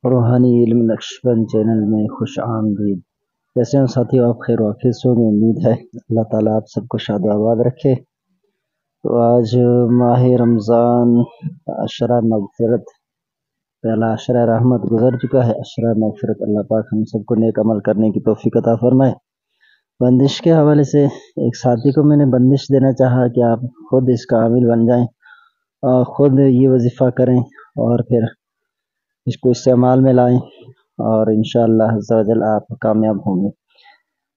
روحانی علم نقشبند چینل میں خوش آمدید۔ کیسے ہیں ساتھیو؟ آپ خیر واقف ہوں، امید ہے اللہ تعالیٰ آپ سب کو شاد و آباد رکھے۔ تو آج ماہ رمضان عشرہ مغفرت، پہلا عشرہ رحمت گزر چکا ہے، عشرہ مغفرت اللہ پاک ہم سب کو نیک عمل کرنے کی توفیق عطا فرمائے۔ بندش کے حوالے سے ایک ساتھی کو میں نے بندش دینا چاہا کہ آپ خود اس کا عامل بن جائیں اور خود یہ وظیفہ کریں اور پھر اس کو استعمال میں لائیں اور انشاءاللہ عز و جل آپ کامیاب ہوں گے۔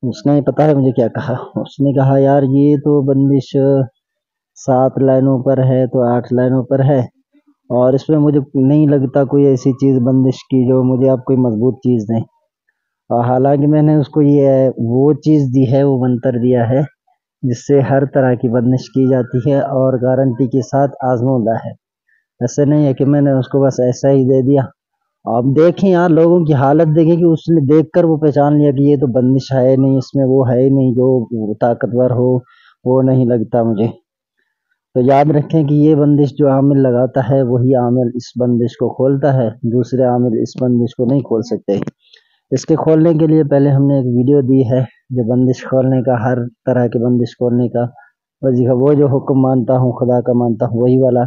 اس نے پتہ ہے مجھے کیا کہا؟ اس نے کہا یار یہ تو بندش 7 لائنوں پر ہے تو 8 لائنوں پر ہے اور اس میں مجھے نہیں لگتا کوئی ایسی چیز بندش کی جو مجھے آپ کوئی مضبوط چیز دیں، اور حالانکہ میں نے اس کو یہ وہ چیز دی ہے، وہ منتر دیا ہے جس سے ہر طرح کی بندش کی جاتی ہے اور گارنٹی کے ساتھ آزمودہ ہے۔ ایسے نہیں ہے کہ میں نے اس کو بس ایسا ہی دے دیا۔ آپ دیکھیں یار، لوگوں کی حالت دیکھیں کہ اس نے دیکھ کر وہ پہچان لیا کہ یہ تو بندش ہے نہیں، اس میں وہ ہے نہیں جو طاقتور ہو، وہ نہیں لگتا مجھے۔ تو یاد رکھیں کہ یہ بندش جو عامل لگاتا ہے وہی عامل اس بندش کو کھولتا ہے، دوسرے عامل اس بندش کو نہیں کھول سکتے۔ اس کے کھولنے کے لیے پہلے ہم نے ایک ویڈیو دی ہے جو بندش کھولنے کا، ہر طرح کے بندش کھولنے کا وظیفہ، وہ جو حکم مانتا ہوں خدا کا مانتا ہوں وہی والا،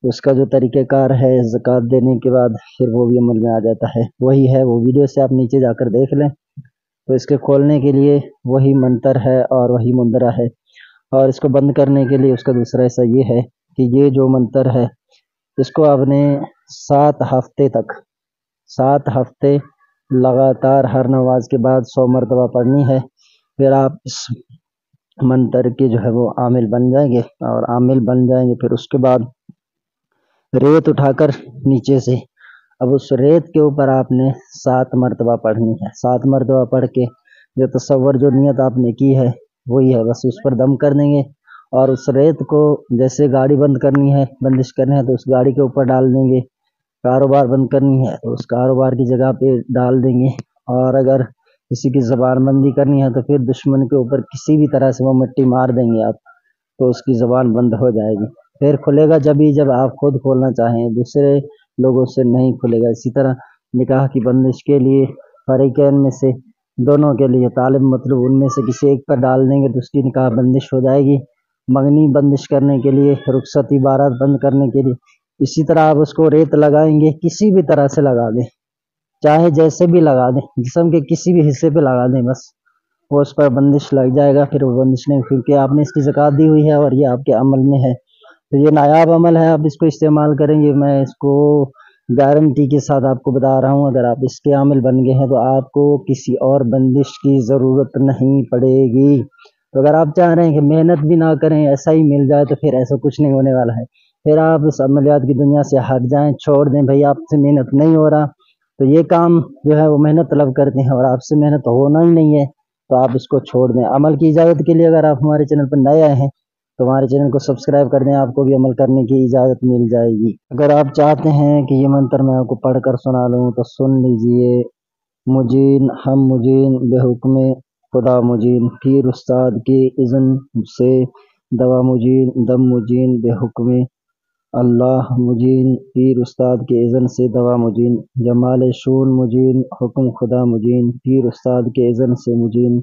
اس کا جو طریقہ کار ہے زکوٰۃ دینے کے بعد پھر وہ بھی عمل میں آ جاتا ہے، وہی ہے وہ ویڈیو سے آپ نیچے جا کر دیکھ لیں۔ تو اس کے کھولنے کے لیے وہی منتر ہے اور وہی مندرہ ہے، اور اس کو بند کرنے کے لیے اس کا دوسرا حصہ یہ ہے کہ یہ جو منتر ہے اس کو آپ نے 7 ہفتے تک، 7 ہفتے لگاتار ہر نماز کے بعد 100 مرتبہ پڑھنی ہے۔ پھر آپ اس منتر کے جو ہے وہ عامل بن جائیں گے، اور عامل بن جائیں گے پھر اس کے بعد ریت اٹھا کر نیچے سے اب اس ریت کے اوپر آپ نے 7 مرتبہ پڑھنی ہے۔ 7 مرتبہ پڑھ کے جو تصور، جو نیت آپ نے کی ہے وہی ہے، بس اس پر دم کر دیں گے اور اس ریت کو جیسے گاڑی بند کرنی ہے، بندش کرنی ہے تو اس گاڑی کے اوپر ڈال دیں گے، کاروبار بند کرنی ہے تو اس کاروبار کی جگہ پہ ڈال دیں گے، اور اگر کسی کی زبان بندی کرنی ہے تو پھر دشمن کے اوپر کسی بھی طرح سے وہ مٹی مار دیں گے آپ، تو اس کی زبان بند ہو جائے گی۔ پھر کھلے گا جب آپ خود کھولنا چاہیں، دوسرے لوگوں سے نہیں کھلے گا۔ اسی طرح نکاح کی بندش کے لیے فریقین میں سے دونوں کے لیے، طالب مطلوب، ان میں سے کسی ایک پر ڈال دیں گے تو اس کی نکاح بندش ہو جائے گی۔ منگنی بندش کرنے کے لیے، رخصتی بارات بند کرنے کے لیے اسی طرح آپ اس کو ریت لگائیں گے، کسی بھی طرح سے لگا دیں، چاہے جیسے بھی لگا دیں، جسم کے کسی بھی حصے پہ لگا دیں، بس وہ اس پر بندش لگ جائے گا۔ پھر وہ بندش نہیں، کیونکہ آپ نے اس کی زکوٰۃ دی ہوئی ہے اور یہ آپ کے عمل میں ہے، تو یہ نایاب عمل ہے، آپ اس کو استعمال کریں گے۔ میں اس کو گارنٹی کے ساتھ آپ کو بتا رہا ہوں، اگر آپ اس کے عامل بن گئے ہیں تو آپ کو کسی اور بندش کی ضرورت نہیں پڑے گی۔ تو اگر آپ چاہ رہے ہیں کہ محنت بھی نہ کریں، ایسا ہی مل جائے، تو پھر ایسا کچھ نہیں ہونے والا ہے۔ پھر آپ اس عملیات کی دنیا سے ہٹ جائیں، چھوڑ دیں، بھائی آپ سے محنت نہیں ہو رہا، تو یہ کام جو ہے وہ محنت طلب کرتے ہیں اور آپ سے محنت ہونا ہی نہیں ہے، تو آپ اس کو چھوڑ دیں۔ عمل کی اجازت کے لیے اگر آپ ہمارے چینل پر نئے آئے ہیں تو ہمارے چینل کو سبسکرائب کر دیں، آپ کو بھی عمل کرنے کی اجازت مل جائے گی۔ اگر آپ چاہتے ہیں کہ یہ منتر میں آپ کو پڑھ کر سنا لوں تو سن لیجئے۔ مجین ہم مجین بے حکم خدا مجین، پیر استاد کی اذن سے دوا مجین، دم مجین بے حکم اللہ مجین، پیر استاد کے اذن سے دوا مجین، جمال شون مجین، حکم خدا مجین، پیر استاد کے اذن سے مجین،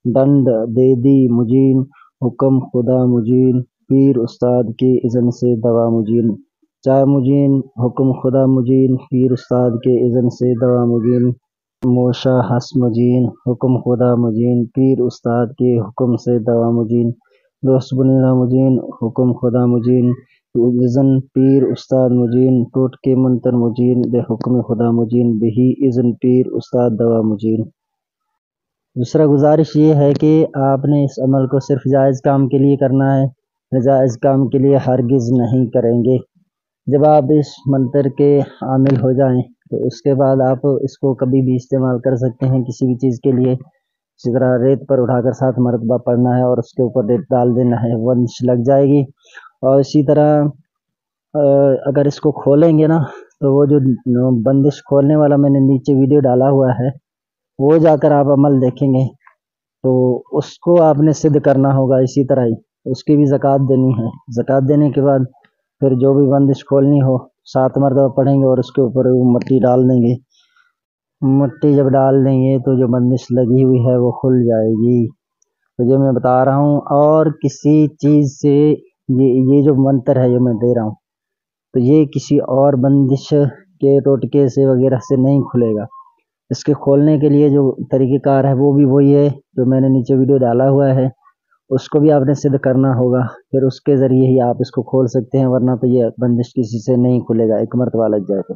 ڈنڈ دیدی مجین، حکم خدا مجین، پیر استاد کی اذن سے دوا مجین، چائے مجین، حکم خدا مجین، پیر استاد کے اذن سے دوا مجین، موشا ہس مجین، حکم خدا مجین، پیر استاد کے حکم سے دوا مجین، دوست بنیرہ مجین، حکم خدا مجین، اذن پیر استاد مجین، ٹوٹ کے منتر مجین، بے حکم خدا مجین، بہی اذن پیر استاد دوا مجین۔ دوسرا گزارش یہ ہے کہ آپ نے اس عمل کو صرف جائز کام کے لیے کرنا ہے، ناجائز کام کے لیے ہرگز نہیں کریں گے۔ جب آپ اس منتر کے عامل ہو جائیں تو اس کے بعد آپ اس کو کبھی بھی استعمال کر سکتے ہیں کسی بھی چیز کے لیے۔ اسی طرح ریت پر اٹھا کر 7 مرتبہ پڑھنا ہے اور اس کے اوپر ریت ڈال دینا ہے، بندش لگ جائے گی۔ اور اسی طرح اگر اس کو کھولیں گے نا تو وہ جو بندش کھولنے والا میں نے نیچے ویڈیو ڈالا ہوا ہے، وہ جا کر آپ عمل دیکھیں گے تو اس کو آپ نے سدھ کرنا ہوگا، اسی طرح ہی اس کی بھی زکوٰۃ دینی ہے۔ زکوٰۃ دینے کے بعد پھر جو بھی بندش کھولنی ہو 7 مرتبہ پڑھیں گے اور اس کے اوپر وہ مٹی ڈال دیں گے، مٹی جب ڈال دیں گے تو جو بندش لگی ہوئی ہے وہ کھل جائے گی۔ تو جو میں بتا رہا ہوں، اور کسی چیز سے یہ جو منتر ہے جو میں دے رہا ہوں، تو یہ کسی اور بندش کے ٹوٹکے سے وغیرہ سے نہیں کھلے گا۔ اس کے کھولنے کے لیے جو طریقہ کار ہے وہ بھی وہی ہے جو میں نے نیچے ویڈیو ڈالا ہوا ہے، اس کو بھی آپ نے سدھ کرنا ہوگا، پھر اس کے ذریعے ہی آپ اس کو کھول سکتے ہیں، ورنہ تو یہ بندش کسی سے نہیں کھلے گا ایک مرتبہ لگ جائے تو۔